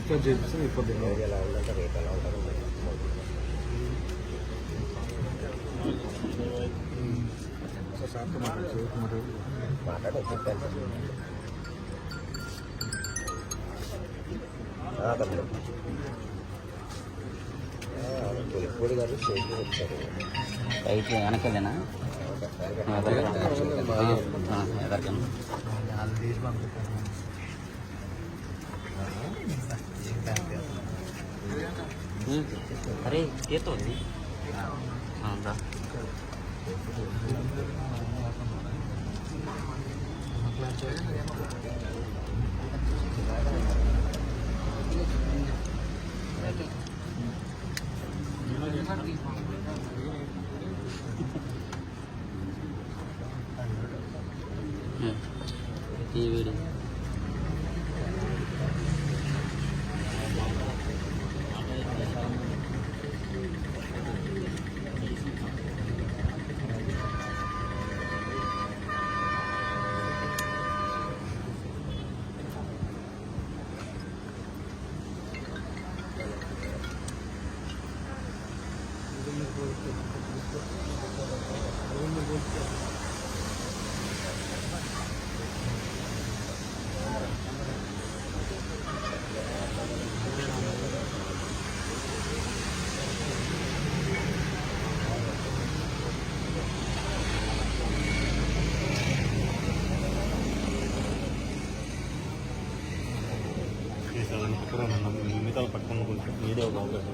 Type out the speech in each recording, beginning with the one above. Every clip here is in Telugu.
డిశ్చార్జ్ చేస్తే ఇప్పుడు ఎలా ఉందంటే రేపు ఎలా ఉంటారు సార్తో మాట్లాడే చెప్పాను పులిపూడి గారు స్టేజ్కి వచ్చారు అయితే వెనకెళ్ళేనా అరే ఏతో ఉంది ఈ వీడియో మిగతా పట్టుకున్న కొంచెం మీడియా ఒక అవకాశం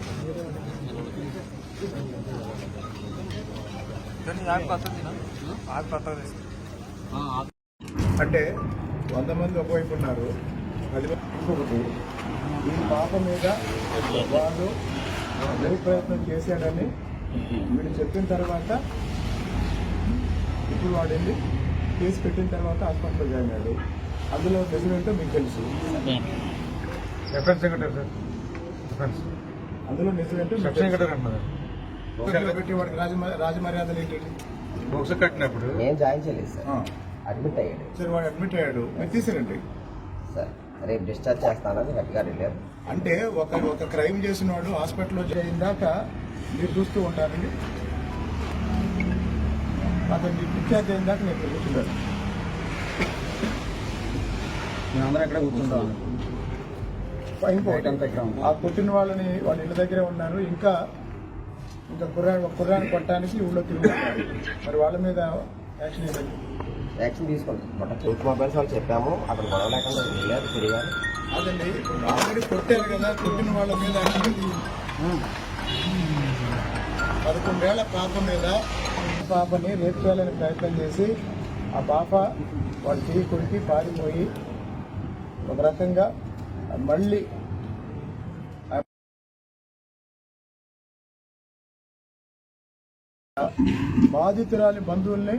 అంటే 100 మంది ఒకవైపు ఉన్నారు. 10 మంది ఇంకొకటి ఈ పాప మీద వాడు వెరీ ప్రయత్నం చేశాడని వీడు చెప్పిన తర్వాత ఇప్పుడు వాడు వెళ్ళి కేసు పెట్టిన తర్వాత హాస్పిటల్లో జాయిన్ అయ్యాడు. అందులో నిజమేంటో మీకు తెలుసు. డిఫెన్స్ సెక్రటరీ సార్ డిఫెన్స్ అందులో నిజమేంటో సెక్షన్ సెక్రటరీ అంటున్నారు. పెట్టి వాడికి రాజమర్యాదలు ఏంటి? బొక్స్ కట్టినప్పుడు నేను జాయిన్ చేయలేదు సార్, అడ్మిట్ అయ్యాడు. సరే వాడు అడ్మిట్ అయ్యాడు, మీరు తీసారండి సార్. రేపు డిశ్చార్జ్ చేస్తానని గట్టిగా వెళ్ళారు. అంటే ఒక క్రైమ్ చేసిన వాడు హాస్పిటల్లో ఇందాక మీరు చూస్తూ ఉంటారండి. అతను డిశ్చార్జ్ అయిన దాకా నేను కూర్చున్నాను. మేమందరం ఎక్కడ కూర్చుంటాం. ఆ కొట్టిన వాళ్ళని వాళ్ళ ఇళ్ళ దగ్గరే ఉన్నారు. ఇంకా కుర్రాన్ని కొట్టడానికి ఊళ్ళో తిరుగుతున్నారు. మరి వాళ్ళ మీద యాక్షన్ తీసుకుంటాం. ట్రూత్ మొబైల్స్ వాళ్ళు చెప్పాము, అక్కడ గొడవ లేకుండా వెళ్ళారు తిరిగారు. అదండి ఆల్రెడీ కొట్టారు కదా, కొట్టిన వాళ్ళ మీద 11 ఏళ్ల పాపని రేపు చేయాలని ప్రయత్నం చేసి ఆ పాప వాళ్ళ చెయ్యి కొరికి పారిపోయి ఒక రకంగా మళ్ళీ బాధితురాలి బంధువుల్ని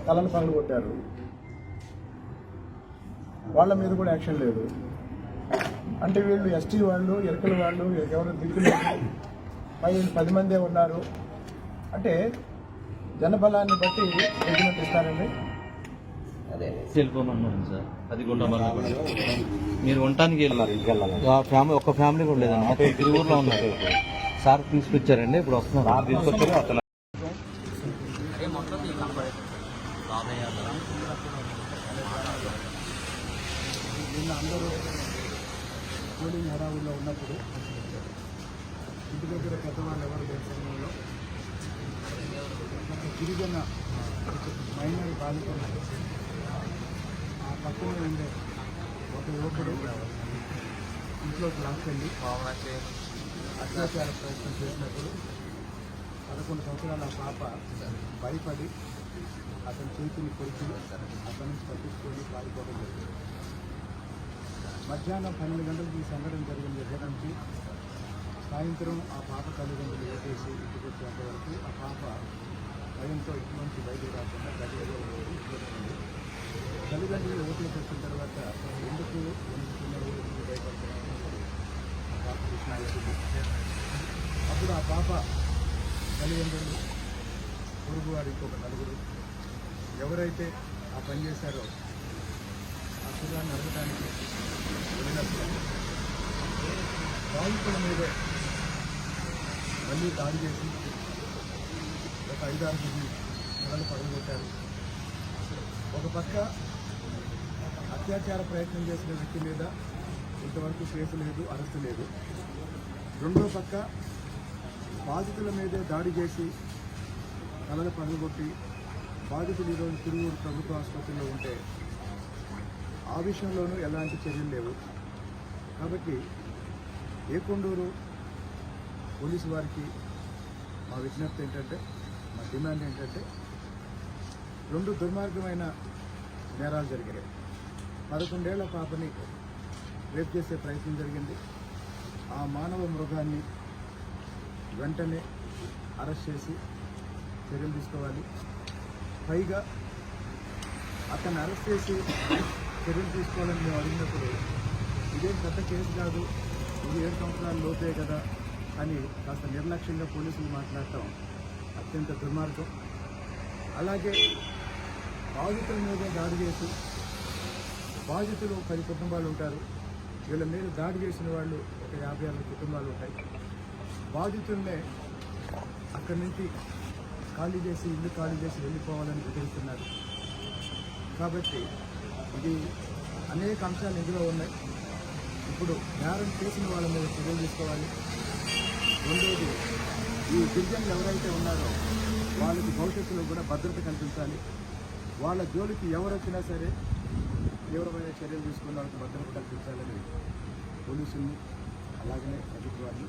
తలలు పగలగొట్టారు. వాళ్ళ మీద కూడా యాక్షన్ లేదు. అంటే వీళ్ళు ఎస్టీ వాళ్ళు, ఎరకల వాళ్ళు, ఎవరు దిక్కులు పై 10 మందే ఉన్నారు. అంటే జనబలాన్ని బట్టి రెగ్యుమెంట్ ఇస్తారండి. వెళ్ళిపోమన్నాను సార్, అది కూడా మీరు ఉండటానికి వెళ్ళాలి. ఒక్క ఫ్యామిలీ కూడా లేదండి, మొత్తం తిరుగురులో ఉన్నారు. సార్ తీసుకొచ్చారండి, ఇప్పుడు వస్తున్నారు. తీసుకొచ్చారు అందరూ పోలింగ్ హడావుల్లో ఉన్నప్పుడు ఇంటి దగ్గర పెద్దవాళ్ళు ఎవరు లేని సమయంలో గిరిజన మైనర్ బాలికలు ఆ పక్కన ఉండే ఒక యువకుడు ఇంట్లోకి లాక్కెళ్ళి అత్యాచార ప్రయత్నం చేసినప్పుడు 11 సంవత్సరాల ఆ పాప భయపడి అతని చేతిని కొరికి అతని నుంచి తప్పించుకొని పారిపోవడం జరిగింది. మధ్యాహ్నం 12 గంటలకు ఈ సంఘటన జరిగిన దగ్గర నుంచి సాయంత్రం ఆ పాప తల్లిదండ్రులు ఓటేసి ఇంటికి వచ్చేంత వరకు ఆ పాప భయంతో ఇంటి నుంచి బయటకు రాకుండా గదిలో ఇంట్లోనే. తల్లిదండ్రులు ఓట్లోకి వచ్చిన తర్వాత ఎందుకు భయపడుతున్నారని ఆ పాప కృష్ణ. అప్పుడు ఆ పాప తల్లిదండ్రులు, పొరుగువారు, ఇంకొక 4 ఎవరైతే ఆ పని చేశారో ఆ కుర్రాన్ని అడగడానికి వెళ్ళినప్పుడు బాధితుల మీదే మళ్ళీ దాడి చేసి ఒక 5-6 నెలలు పగలగొట్టారు. ఒక పక్క అత్యాచార ప్రయత్నం చేసిన వ్యక్తి మీద ఇంతవరకు కేసు లేదు, అరెస్టు లేదు. రెండో పక్క బాధితుల మీదే దాడి చేసి తలలు పగలగొట్టి బాధితులు ఈరోజు తిరువూరు ప్రభుత్వ ఆసుపత్రిలో ఉంటే ఆ విషయంలోనూ ఎలాంటి చర్యలు లేవు. కాబట్టి ఏకొండూరు పోలీసు వారికి మా విజ్ఞప్తి ఏంటంటే, మా డిమాండ్ ఏంటంటే, 2 దుర్మార్గమైన నేరాలు జరిగాయి. 11 ఏళ్ల పాపని రేప్ చేసే ప్రయత్నం జరిగింది. ఆ మానవ మృగాన్ని వెంటనే అరెస్ట్ చేసి చర్యలు తీసుకోవాలి. పైగా అతన్ని అరెస్ట్ చేసి చర్యలు తీసుకోవాలని మేము అడిగినప్పుడు ఇదేం పెద్ద కేసు కాదు, ఇది 7 సంవత్సరాల లోపే కదా అని కాస్త నిర్లక్ష్యంగా పోలీసులు మాట్లాడటం అత్యంత దుర్మార్గం. అలాగే బాధితుల మీద దాడి చేసి, బాధితులు 10 కుటుంబాలు ఉంటారు, వీళ్ళ మీద దాడి చేసిన వాళ్ళు ఒక 50-60 కుటుంబాలు ఉంటాయి. బాధితుల్నే అక్కడి నుంచి ఖాళీ చేసి, ఇల్లు ఖాళీ చేసి వెళ్ళిపోవాలని బెదిరిస్తున్నారు. కాబట్టి ఇది అనేక అంశాలు ఇందులో ఉన్నాయి. ఇప్పుడు నేరం చేసిన వాళ్ళ మీద చర్యలు తీసుకోవాలి. రెండోది, ఈ గిరిజనులు ఎవరైతే ఉన్నారో వాళ్ళకి భవిష్యత్తులో కూడా భద్రత కల్పించాలి. వాళ్ళ జోలికి ఎవరు వచ్చినా సరే తీవ్రమైన చర్యలు తీసుకుని వాళ్ళకి భద్రత కల్పించాలని పోలీసుల్ని అలాగనే ప్రభుత్వాన్ని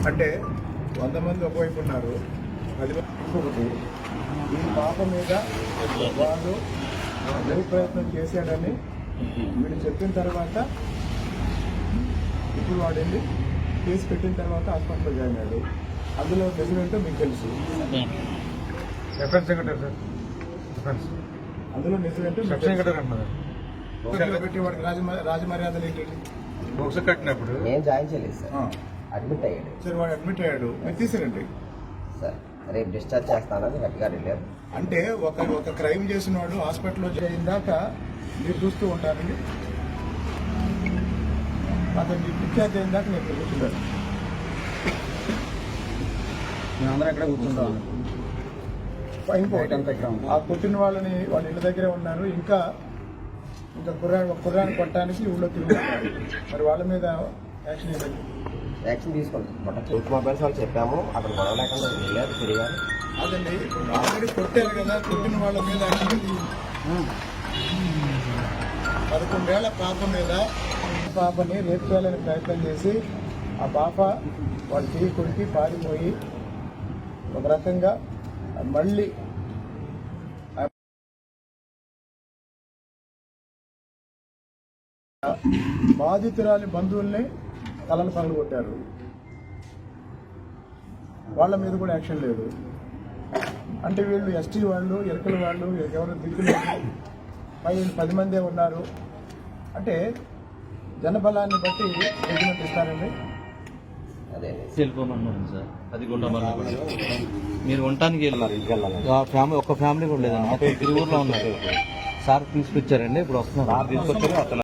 అంటే 100 మంది ఒకవైపు ఉన్నారు, 10 మంది ఇంకొకటి. ఈ పాప మీద వాడు వెరీ ప్రయత్నం చేశాడని వీడు చెప్పిన తర్వాత ఇప్పుడు వాడు వెళ్ళి కేసు పెట్టిన తర్వాత హాస్పిటల్లో జాయిన్ అయ్యాడు. అందులో నిజమేంటో మీకు తెలుసు. డిఫెన్స్ సెక్రటరీ సార్, డిఫెన్స్ అందులో నిజమేంటో సబ్ సెక్రటరీ అంటున్నారు. పెట్టి వాడికి రాజమర్యాదలు ఏంటి? బొక్స కట్టినప్పుడు నేను జాయిన్ చేయలేదు సార్, అడ్మిట్ అయ్యాడు సరే వాడు అడ్మిట్ అయ్యాడు, మీరు తీసారండి. సార్. రేపు డిశ్చార్జ్ చేస్తానని గట్టిగా వెళ్ళారు. అంటే ఒక క్రైమ్ చేసిన వాడు హాస్పిటల్లో ఇందాక మీరు చూస్తూ ఉంటారండి. అతను డిశ్చార్జ్ అయిన దాకా నేను కూర్చుంటాను. మేమందరం ఎక్కడ కూర్చుంటాం. ఇంకోటి, ఆ కొట్టిన వాళ్ళని వాళ్ళ ఇళ్ళ దగ్గరే ఉన్నారు. ఇంకా కుర్రాన్ని కొట్టడానికి ఊళ్ళో తిరుగుతున్నారు. మరి వాళ్ళ మీద యాక్షన్ ఏంటండి? యాక్షన్ తీసుకుంటాం. యూత్ మొబైల్స్ వాళ్ళు చెప్పాము, అక్కడ గొడవ లేకుండా వెళ్ళారు తిరిగారు. అదండి, ఆల్రెడీ కొట్టారు కదా, కొట్టిన వాళ్ళ మీద యాక్షన్ 11 ఏళ్ల పాపని రేపు చేయాలని ప్రయత్నం చేసి ఆ పాప వాళ్ళ చేయి కొరికి పారిపోయి ఒక రకంగా మళ్ళీ బాధితురాలి బంధువుల్ని తలలు పగలగొట్టారు. వాళ్ళ మీద కూడా యాక్షన్ లేదు. అంటే వీళ్ళు ఎస్టీ వాళ్ళు, ఎరకల వాళ్ళు, ఎవరు దిక్కులు పై 10 మందే ఉన్నారు. అంటే జనబలాన్ని బట్టి రెగ్యుమెంట్ ఇస్తారండి. అదే వెళ్ళిపోమన్నాను సార్, అది కూడా మీరు ఉండటానికి వెళ్ళారు. ఇంటికి వెళ్ళాలి. ఒక్క ఫ్యామిలీ కూడా లేదండి, మొత్తం తిరువూరులో ఉన్నారు. సార్ తీసుకొచ్చారండి, ఇప్పుడు వస్తున్నారు. తీసుకొచ్చారు.